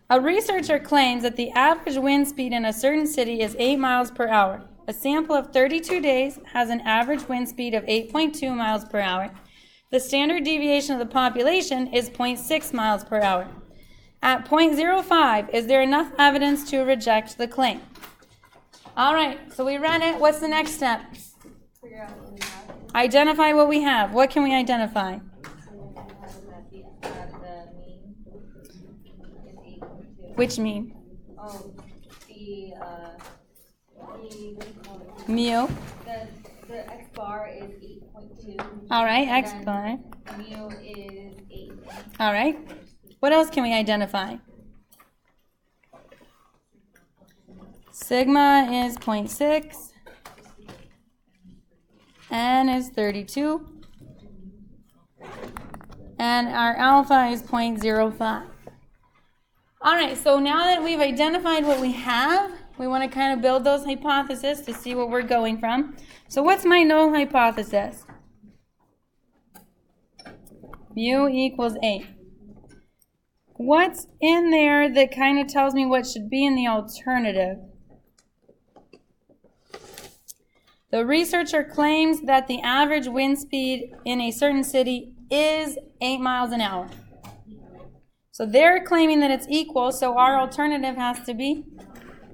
A researcher claims that the average wind speed in a certain city is 8 miles per hour. A sample of 32 days has an average wind speed of 8.2 miles per hour. The standard deviation of the population is 0.6 miles per hour. At 0.05, is there enough evidence to reject the claim? All right, so we run it. What's the next step? Figure out what we have. Identify what we have. What can we identify? Which mean? Oh, the what do you call it? Mu. The x bar is 8.2. All right, x bar. Mu is 8. All right. What else can we identify? Sigma is 0.6. N is 32. And our alpha is 0.05. All right, so now that we've identified what we have, we want to kind of build those hypotheses to see what we're going from. So what's my null hypothesis? Mu equals 8. What's in there that kind of tells me what should be in the alternative? The researcher claims that the average wind speed in a certain city is 8 miles an hour. So they're claiming that it's equal, so our alternative has to be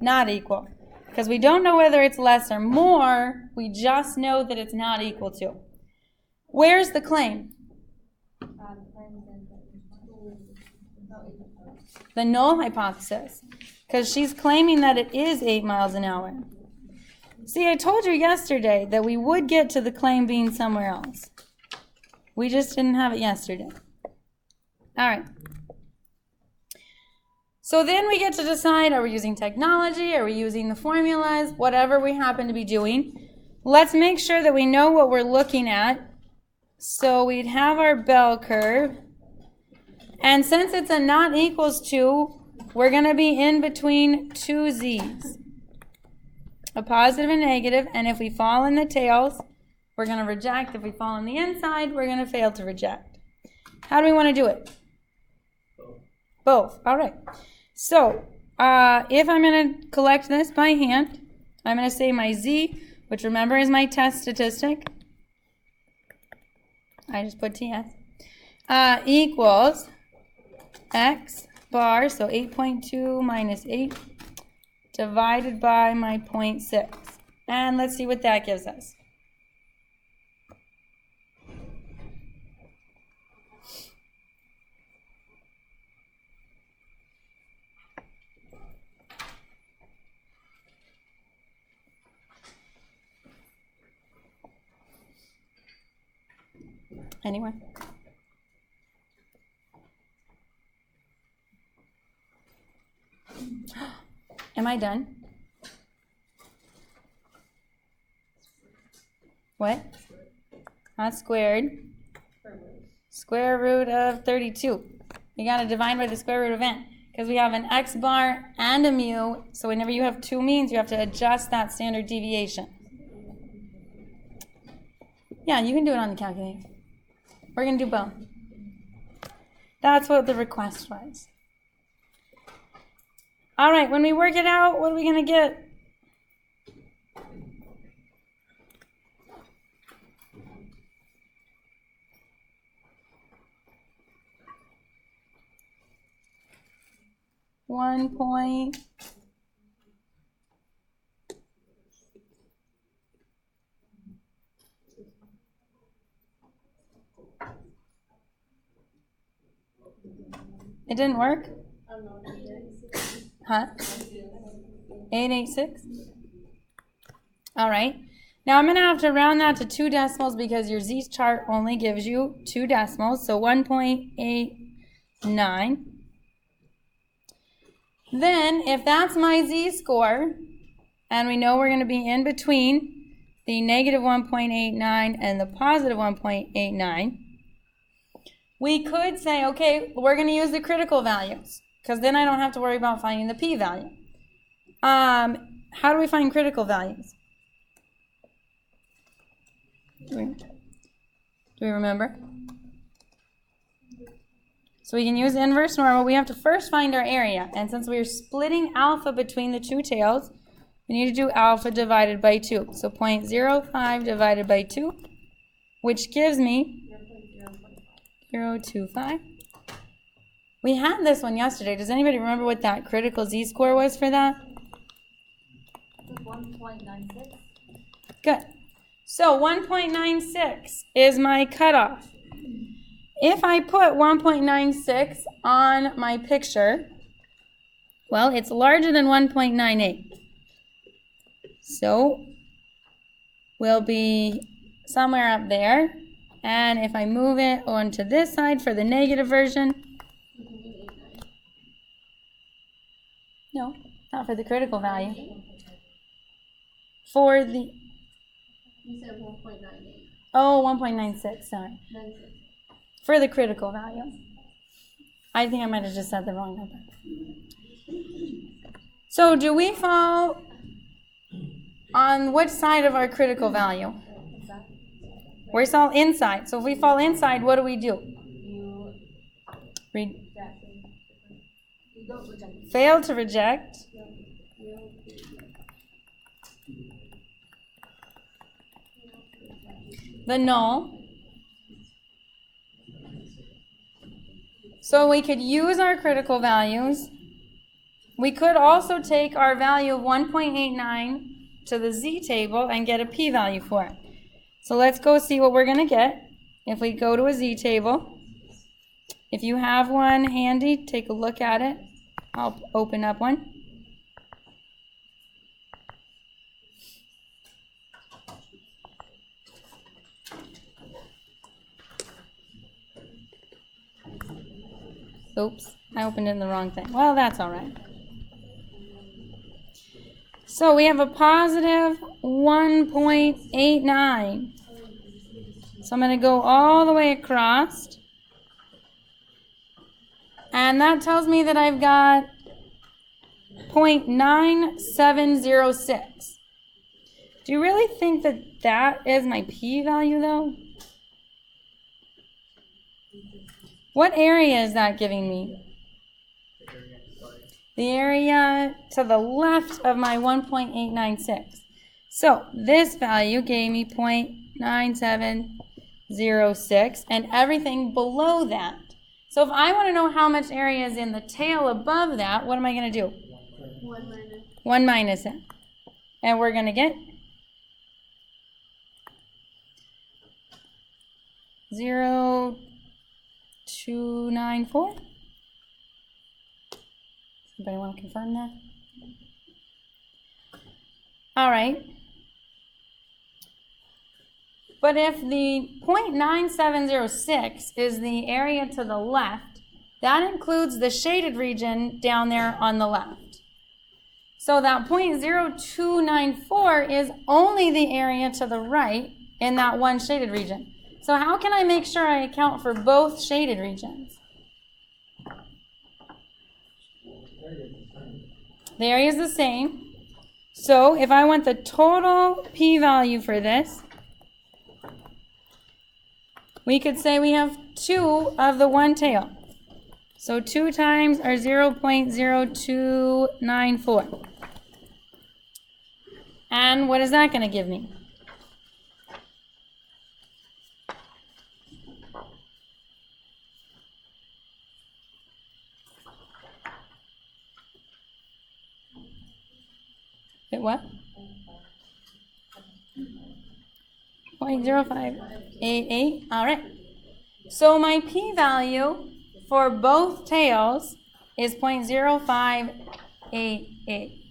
not equal. Because we don't know whether it's less or more, we just know that it's not equal to. Where's the claim? The null hypothesis. Because she's claiming that it is 8 miles an hour. See, I told you yesterday that we would get to the claim being somewhere else. We just didn't have it yesterday. All right. So then we get to decide, are we using technology? Are we using the formulas? Whatever we happen to be doing. Let's make sure that we know what we're looking at. So we'd have our bell curve. And since it's a not equals to, we're going to be in between two z's. A positive and negative. And if we fall in the tails, we're going to reject. If we fall on the inside, we're going to fail to reject. How do we want to do it? Both. All right. So, if I'm going to collect this by hand, I'm going to say my z, which remember is my test statistic. I just put TS. Equals x bar, so 8.2 minus 8, divided by my 0.6. And let's see what that gives us. Anyone? Am I done? What? Not squared. Square root of 32. You got to divide by the square root of n. Because we have an x bar and a mu. So whenever you have two means, you have to adjust that standard deviation. Yeah, you can do it on the calculator. We're going to do both. That's what the request was. All right, when we work it out, what are we going to get? One point. It didn't work? Huh? 886? All right. Now I'm going to have to round that to 2 decimals because your Z chart only gives you 2 decimals. So 1.89. Then if that's my Z score, and we know we're going to be in between the negative 1.89 and the positive 1.89, we could say, okay, we're going to use the critical values because then I don't have to worry about finding the p-value. How do we find critical values? Do we remember? So we can use inverse normal. We have to first find our area. And since we're splitting alpha between the two tails, we need to do alpha divided by 2. So 0.05 divided by 2, which gives me 0.025. We had this one yesterday. Does anybody remember what that critical z-score was for that? 1.96. Good. So 1.96 is my cutoff. If I put 1.96 on my picture, well, it's larger than 1.98. So we'll be somewhere up there. And if I move it onto this side for the negative version, no, not for the critical value. For the, You said 1.98. oh, 1.96, sorry. 96. For the critical value. I think I might have just said the wrong number. So do we fall on which side of our critical value? We're all inside. So if we fall inside, what do? You don't reject it. Fail to reject. The null. So we could use our critical values. We could also take our value of 1.89 to the z table and get a p-value for it. So let's go see what we're going to get if we go to a z table. If you have one handy, take a look at it. I'll open up one. Oops, I opened in the wrong thing. Well, that's all right. So we have a positive 1.89. So I'm going to go all the way across. And that tells me that I've got 0.9706. Do you really think that that is my p-value, though? What area is that giving me? The area to the left of my 1.896. So this value gave me 0.9706 and everything below that. So if I want to know how much area is in the tail above that, what am I going to do? 1 minus. 1 minus it. And we're going to get 0.294. Anybody want to confirm that? All right. But if the 0.9706 is the area to the left, that includes the shaded region down there on the left. So that 0.0294 is only the area to the right in that one shaded region. So how can I make sure I account for both shaded regions? The area is the same. So if I want the total p-value for this, we could say we have 2 of the one tail. So 2 times our 0.0294. And what is that going to give me? Wait, what? 0.0588. All right. So my p-value for both tails is 0.0588,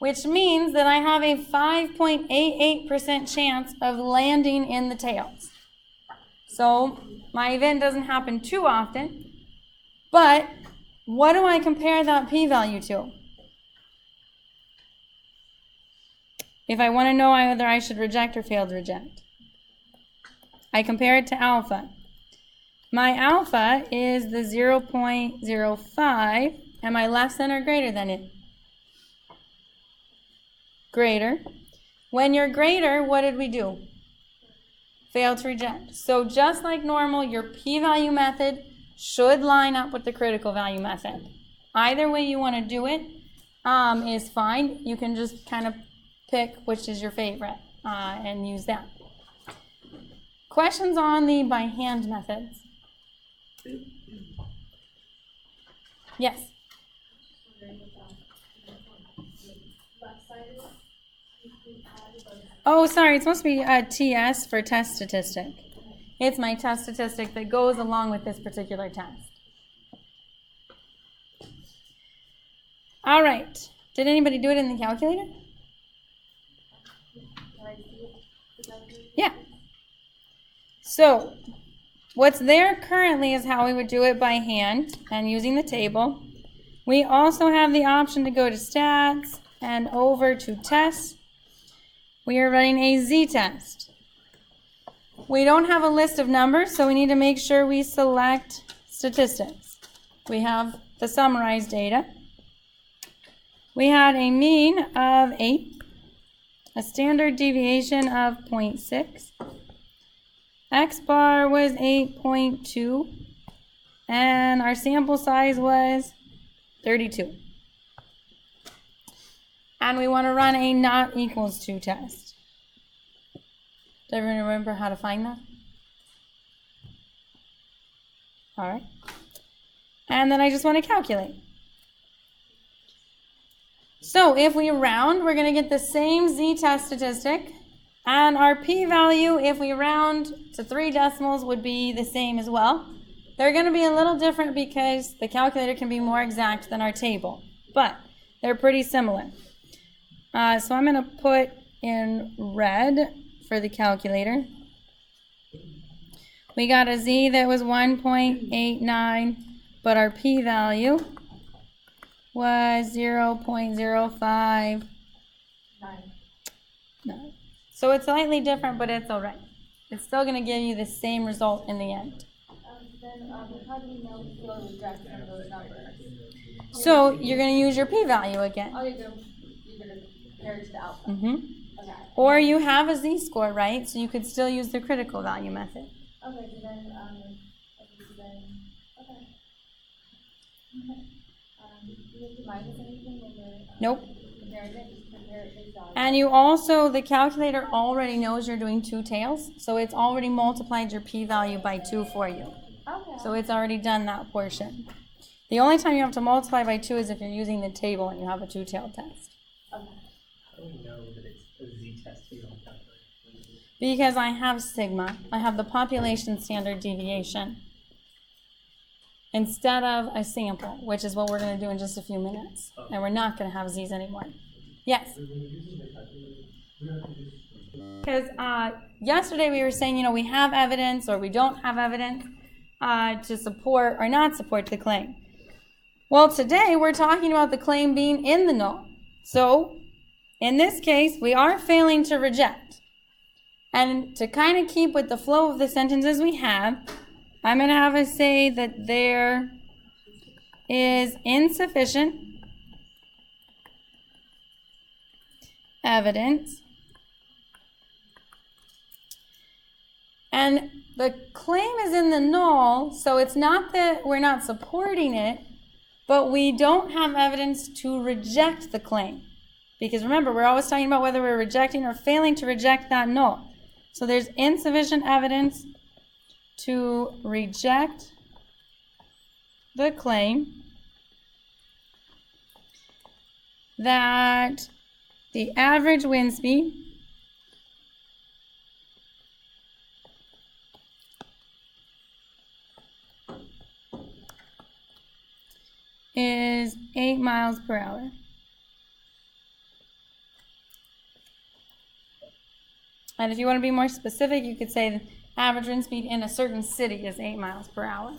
which means that I have a 5.88% chance of landing in the tails. So my event doesn't happen too often, but what do I compare that p-value to? If I want to know whether I should reject or fail to reject, I compare it to alpha. My alpha is the 0.05. Am I less than or greater than it? Greater. When you're greater, what did we do? Fail to reject. So just like normal, your p-value method should line up with the critical value method. Either way you want to do it is fine. You can just kind of pick which is your favorite and use that. Questions on the by hand methods? Yes. Oh, sorry, it's supposed to be a TS for test statistic. It's my test statistic that goes along with this particular test. All right. Did anybody do it in the calculator? Yeah. So, what's there currently is how we would do it by hand and using the table. We also have the option to go to stats and over to tests. We are running a z-test. We don't have a list of numbers, so we need to make sure we select statistics. We have the summarized data. We had a mean of 8, a standard deviation of 0.6. X bar was 8.2, and our sample size was 32. And we want to run a not equals to test. Does everyone remember how to find that? All right. And then I just want to calculate. So if we round, we're going to get the same z-test statistic. And our p-value, if we round to 3 decimals, would be the same as well. They're going to be a little different because the calculator can be more exact than our table. But they're pretty similar. So I'm going to put in red for the calculator. We got a z that was 1.89, but our p-value was 0.059. So it's slightly different, but it's all right. It's still going to give you the same result in the end. Then how do we know if we'll reject some of those numbers? So you're going to use your p-value again. Oh, you're going to compare it to the output. Mm-hmm. Okay. Or you have a z-score, right? So you could still use the critical value method. Okay, so then, okay. Do you have to minus anything when you're Nope. comparing it? Just compare it based on. And you also, the calculator already knows you're doing 2 tails, so it's already multiplied your p-value by 2 for you. Okay. So it's already done that portion. The only time you have to multiply by 2 is if you're using the table and you have a 2-tailed test. Okay. How do we know that it's a z-test we don't calculate? Because I have sigma. I have the population standard deviation instead of a sample, which is what we're going to do in just a few minutes. And we're not going to have z's anymore. Yes? Because yesterday we were saying, we have evidence or we don't have evidence to support or not support the claim. Well, today we're talking about the claim being in the null. So, in this case, we are failing to reject. And to kind of keep with the flow of the sentences we have, I'm going to have us say that there is insufficient evidence. And the claim is in the null, so it's not that we're not supporting it, but we don't have evidence to reject the claim. Because remember, we're always talking about whether we're rejecting or failing to reject that null. So there's insufficient evidence to reject the claim that the average wind speed is 8 miles per hour. And if you want to be more specific, you could say the average wind speed in a certain city is 8 miles per hour.